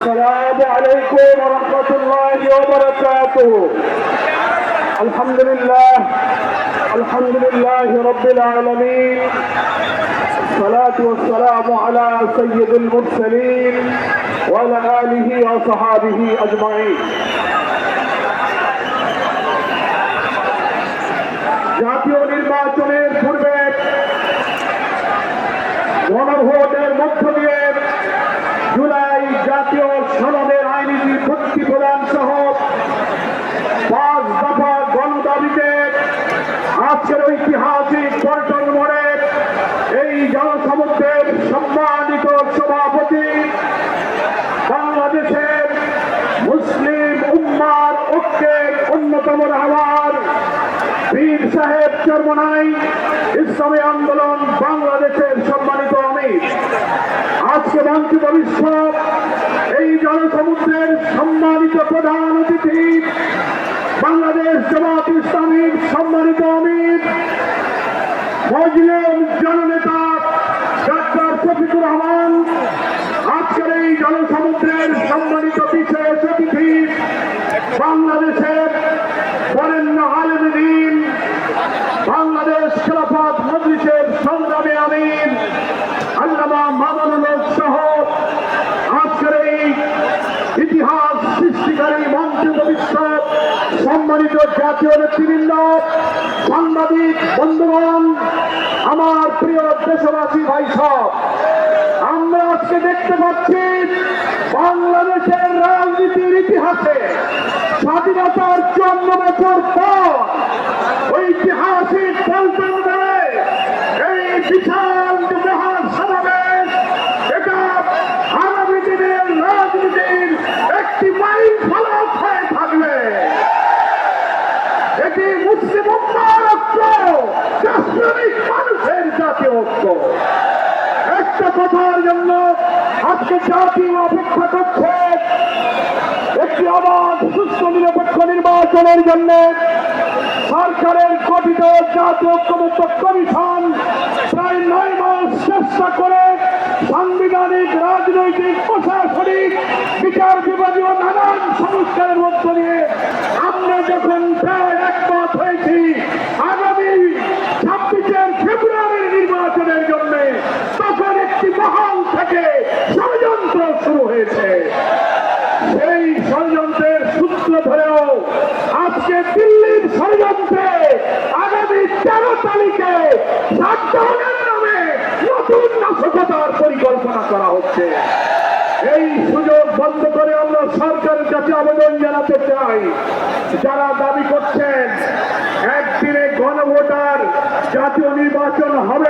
السلام عليكم ورحمة الله وبركاته. الحمد لله رب العالمين، الصلاة والسلام على سيد المرسلين وعلى آله وصحابه أجمعين. জাতীয় নির্বাচনের পূর্বে গণভোটের মধ্য দিয়ে জুলাই জাতীয় সনদের আইনি ভিত্তি প্রদান সহ 5 দফা গণদাবিতে আজকের ঐতিহাসিক পল্টন মোড়ে এই জনসমুদ্রের সম্মানিত সভাপতি, বাংলাদেশের মুসলিম উম্মার ঐক্যের অন্যতম রাহবার পীর সাহেব চরমনাই ইসলামী আন্দোলন বাংলাদেশের সম্মানিত আমির, আজকে বঞ্চিত বিশ্ব এই জনসমুদ্রের সম্মানিত প্রধান অতিথি, বাংলাদেশ জামাত ইসলামীর সম্মানিত আমির, মজলুম জননেতা ডাক্তার শফিকুর রহমান, আজকের এই জনসমুদ্রের সম্মানিত বিশেষ অতিথি, বাংলাদেশের বরেণ্য আলেম দ্বীন, বাংলাদেশ খেলাফত মজলিসের সংগ্রামী আমির আল্লামা মামুনুল হক সহ আজকের এই ইতিহাস সৃষ্টিকারী মঞ্চিত বিশ্ব সম্মানিত জাতীয় নেতৃবৃন্দ, সাংবাদিক বন্ধুগণ, আমার প্রিয় দেশবাসী ভাই সব, আমরা আজকে দেখতে পাচ্ছি বাংলাদেশের রাজনীতির ইতিহাসে স্বাধীনতার 54 বছর পর ঐতিহাসিক পল্টন মোড়ে এই বিশাল মহাসমাবেশ, এটা আগামী দিনের রাজনীতির একটি মাইল ফলক হয়ে থাকবে। এটি মুসলিম উম্মার ঐক্য, রাষ্ট্রিক মানুষের জাতীয় ঐক্য। একটা কথার জন্য আজকে জাতীয় অপেক্ষা করছে একটি অবাধ সুস্থ নিরপেক্ষ নির্বাচনের জন্য সরকারের গঠিত জাতীয় ঐক্যমত্য কমিশন প্রায় 9 মাস চেষ্টা করে সাংবিধানিক, রাজনৈতিক, প্রশাসনিক, বিচার বিভাগীয় নানান সংস্কারের মধ্য দিয়ে আমরা যখন প্রায় একমত হয়েছি আগামী 26 ফেব্রুয়ারির নির্বাচনের জন্য, তখন একটি মহল থেকে ষড়যন্ত্র শুরু হয়েছে। সেই ষড়যন্ত্রের সূত্র ধরেও আজকে দিল্লির ষড়যন্ত্রে আগামী 13 তারিখে শাটডাউনের নামে নতুন নাশকতার পরিকল্পনা করা হচ্ছে। এই সুযোগ বন্ধ করে আমরা সরকারের কাছে আবেদন জানাতে চাই, যারা দাবি করছেন একদিনে গণভোটার জাতীয় নির্বাচন হবে